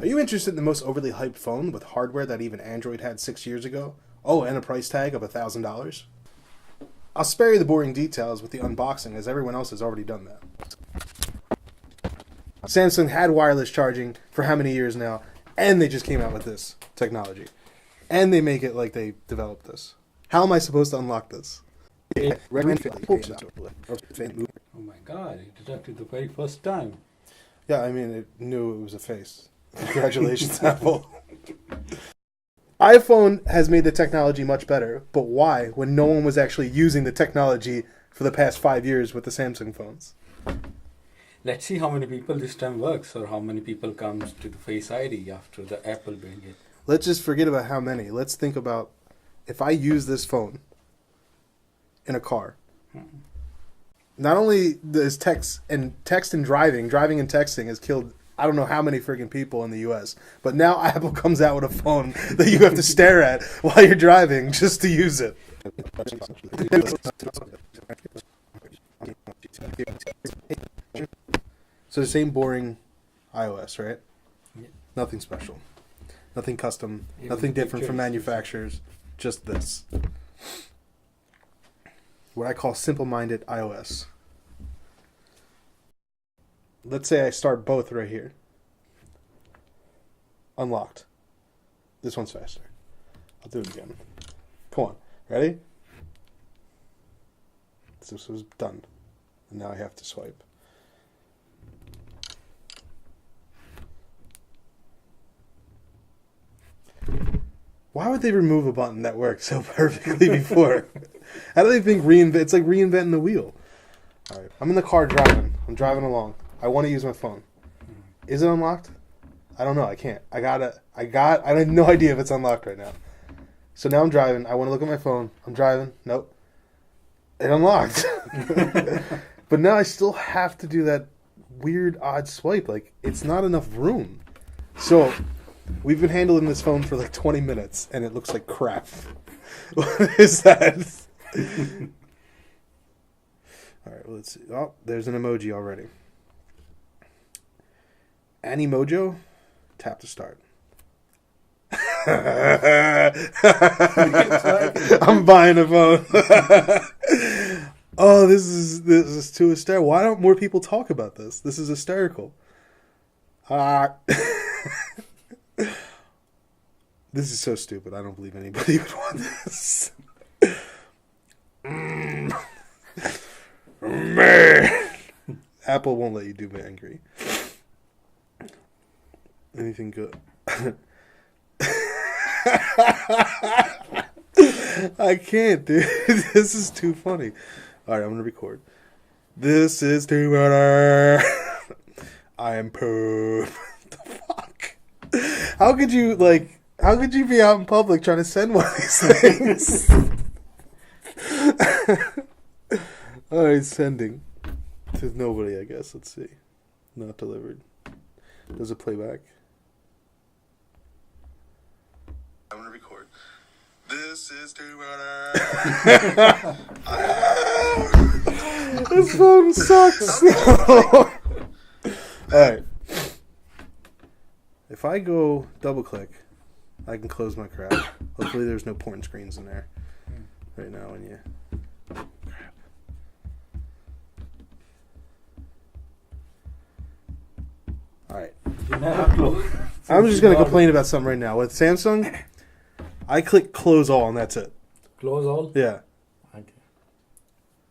Are you interested in the most overly hyped phone with hardware that even Android had 6 years ago? Oh, and a price tag of $1,000? I'll spare you the boring details with the unboxing, as everyone else has already done that. Samsung had wireless charging for how many years now, and they just came out with this technology. And they make it like they developed this. How am I supposed to unlock this? Oh my god, it detected the very first time. Yeah, I mean, it knew it was a face. Congratulations, Apple. iPhone has made the technology much better, but why when no one was actually using the technology for the past 5 years with the Samsung phones? Let's see how many people this time works, or how many people comes to the Face ID after the Apple bring it. Let's just forget about how many. Let's think about if I use this phone in a car. Not only does text and driving and texting has killed I don't know how many freaking people in the U.S., but now Apple comes out with a phone that you have to stare at while you're driving just to use it. So the same boring iOS, right? Yeah. Nothing special. Nothing custom. Even Nothing different from pictures. manufacturers. Just this. What I call simple-minded iOS. Let's say I start both right here. Unlocked. This one's faster. I'll do it again. Come on. Ready? This was done. And now I have to swipe. Why would they remove a button that worked so perfectly before? How do they think it's like reinventing the wheel? All right, I'm in the car driving. I'm driving along. I want to use my phone. Is it unlocked? I don't know. I can't. I have no idea if it's unlocked right now. So now I'm driving. I want to look at my phone. I'm driving. Nope. It unlocked. But now I still have to do that weird, odd swipe. Like, it's not enough room. So we've been handling this phone for like 20 minutes, and it looks like crap. What is that? All right, well, let's see. Oh, there's an emoji already. Animojo? Tap to start. I'm buying a phone. Oh, this is too hysterical. Why don't more people talk about this? This is hysterical. This is so stupid. I don't believe anybody would want this. Man. Apple won't let you do angry. Anything good? I can't, dude. This is too funny. All right, I'm gonna record. This is too much. I am poop. The fuck? How could you be out in public trying to send one of these things? All right, sending to nobody. I guess. Let's see. Not delivered. Does it play back? I'm gonna record. This is too much. This phone sucks. Alright. If I go double click, I can close my crap. Hopefully there's no porn screens in there right now when you crap. Alright. I'm just gonna complain about something right now. With Samsung, I click close all and that's it. Close all? Yeah. Okay.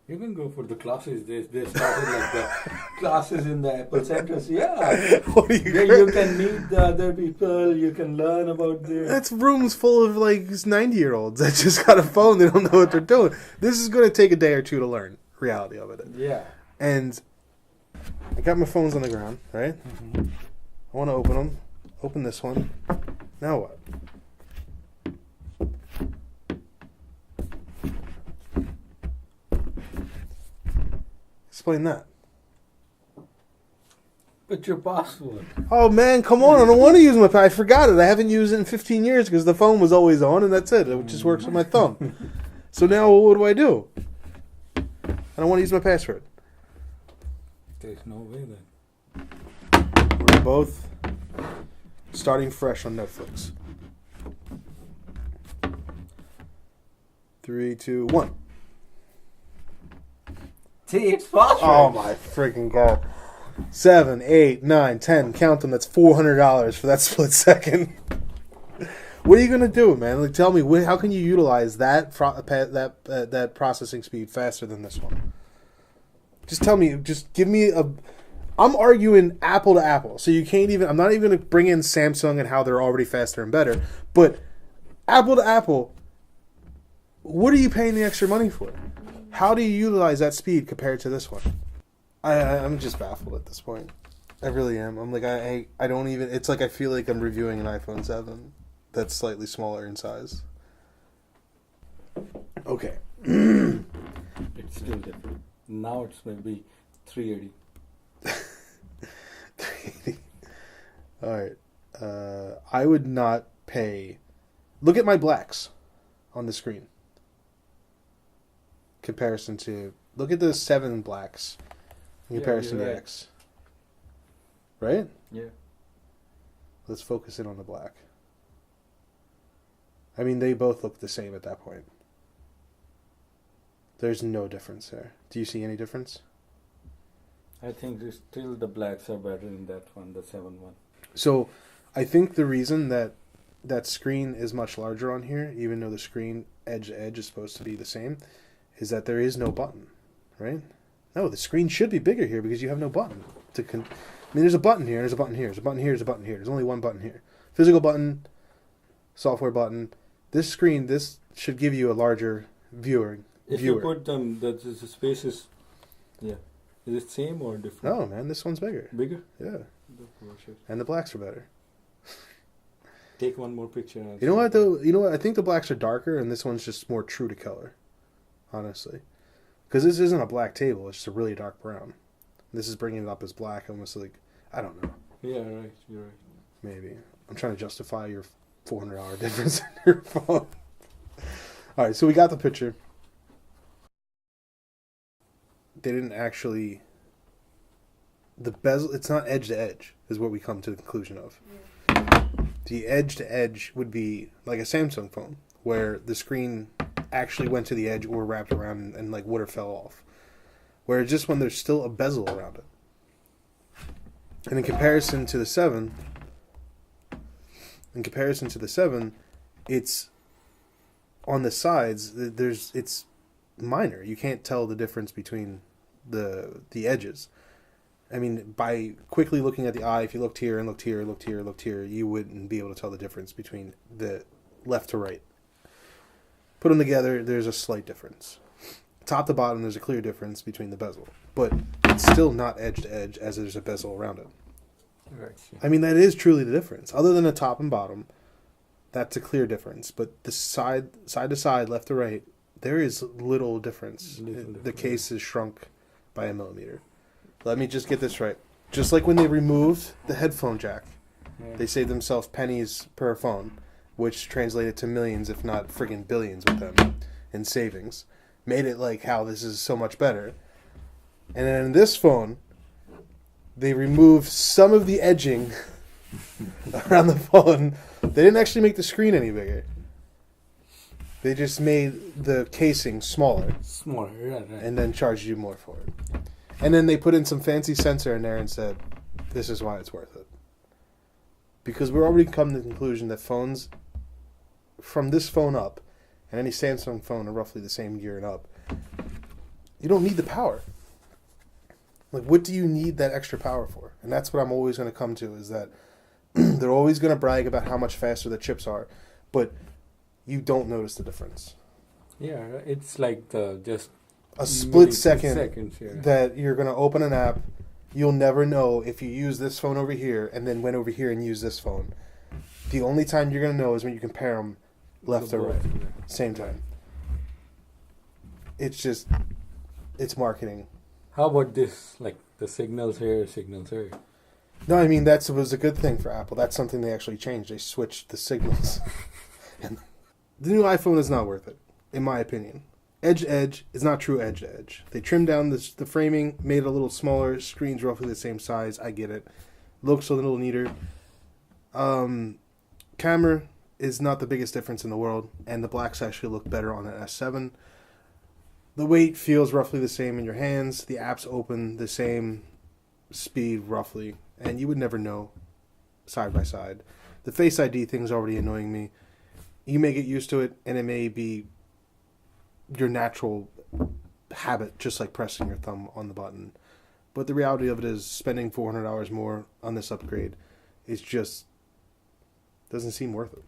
You can go for the classes. They started like the classes in the Apple centers. Yeah. What are you You can meet the other people. You can learn about their... That's rooms full of like 90-year-olds that just got a phone. They don't know what they're doing. This is going to take a day or two to learn reality of it. Yeah. And I got my phones on the ground, right? Mm-hmm. I want to open them. Open this one. Now what? Explain that. Put your password. Oh man, come on! I don't want to use my I forgot it. I haven't used it in 15 years because the phone was always on, and that's it. It just works with my thumb. So now, what do? I don't want to use my password. There's no way then. We're both Starting fresh on Netflix. 3, 2, 1. See, it's fast. Oh my freaking god. 7, 8, 9, 10. Count them. That's $400 for that split second. What are you gonna do, man? Like, tell me, how can you utilize that that processing speed faster than this one? Just tell me. Just give me a. I'm arguing apple to apple, so you can't even. I'm not even gonna bring in Samsung and how they're already faster and better, but apple to apple. What are you paying the extra money for? How do you utilize that speed compared to this one? I'm just baffled at this point. I really am. I'm like, I don't even... It's like I feel like I'm reviewing an iPhone 7 that's slightly smaller in size. Okay. It's still different. Now it's maybe 380. 380. Alright. I would not pay... Look at my blacks on the screen. Comparison to... Look at the 7 blacks in comparison to right. X. Right? Yeah. Let's focus in on the black. I mean, they both look the same at that point. There's no difference there. Do you see any difference? I think still the blacks are better in that one, the 7 one. So, I think the reason that that screen is much larger on here, even though the screen edge to edge is supposed to be the same, is that there is no button, right? No, the screen should be bigger here because you have no button. I mean, there's a button here, there's a button here, there's a button here, there's a button here. There's only one button here. Physical button, software button. This screen, this should give you a larger viewer. If you put them, the spaces, yeah. Is it same or different? No, man, this one's bigger. Bigger? Yeah. And the blacks are better. Take one more picture. You know what, though? You know what? I think the blacks are darker, and this one's just more true to color. Honestly. Because this isn't a black table, it's just a really dark brown. This is bringing it up as black, almost like, I don't know. Yeah, right. You're right. Maybe. I'm trying to justify your $400 difference in your phone. Alright, so we got the picture. They didn't actually... The bezel, it's not edge to edge, is what we come to the conclusion of. Yeah. The edge to edge would be like a Samsung phone, where the screen actually went to the edge or wrapped around and like would have fell off. Where just when there's still a bezel around it. And in comparison to the 7, it's on the sides, it's minor. You can't tell the difference between the edges. I mean, by quickly looking at the eye, if you looked here and looked here, looked here, looked here, you wouldn't be able to tell the difference between the left to right. Put them together, there's a slight difference. Top to bottom, there's a clear difference between the bezel. But it's still not edge to edge as there's a bezel around it. Right. I mean, that is truly the difference. Other than the top and bottom, that's a clear difference. But the side to side, left to right, there is little difference. The case is shrunk by a millimeter. Let me just get this right. Just like when they removed the headphone jack, they saved themselves pennies per phone, which translated to millions, if not friggin' billions with them in savings. Made it like how this is so much better. And then in this phone, they removed some of the edging around the phone. They didn't actually make the screen any bigger. They just made the casing smaller. Smaller, right. And then charged you more for it. And then they put in some fancy sensor in there and said, this is why it's worth it. Because we're already come to the conclusion that phones, from this phone up, and any Samsung phone are roughly the same year and up, you don't need the power. Like, what do you need that extra power for? And that's what I'm always going to come to, is that they're always going to brag about how much faster the chips are, but you don't notice the difference. Yeah, it's like just a split second seconds, that you're going to open an app. You'll never know if you use this phone over here and then went over here and used this phone. The only time you're going to know is when you compare them left or right. Same time. It's just, it's marketing. How about this? Like the signals here, signals here. No, I mean, that was a good thing for Apple. That's something they actually changed. They switched the signals. And the new iPhone is not worth it, in my opinion. Edge to edge is not true edge to edge. They trimmed down the framing, made it a little smaller. Screen's roughly the same size. I get it. Looks a little neater. Camera is not the biggest difference in the world, and the blacks actually look better on an S7. The weight feels roughly the same in your hands. The apps open the same speed roughly, and you would never know side by side. The Face ID thing's already annoying me. You may get used to it, and it may be your natural habit, just like pressing your thumb on the button. But the reality of it is spending $400 more on this upgrade is just doesn't seem worth it.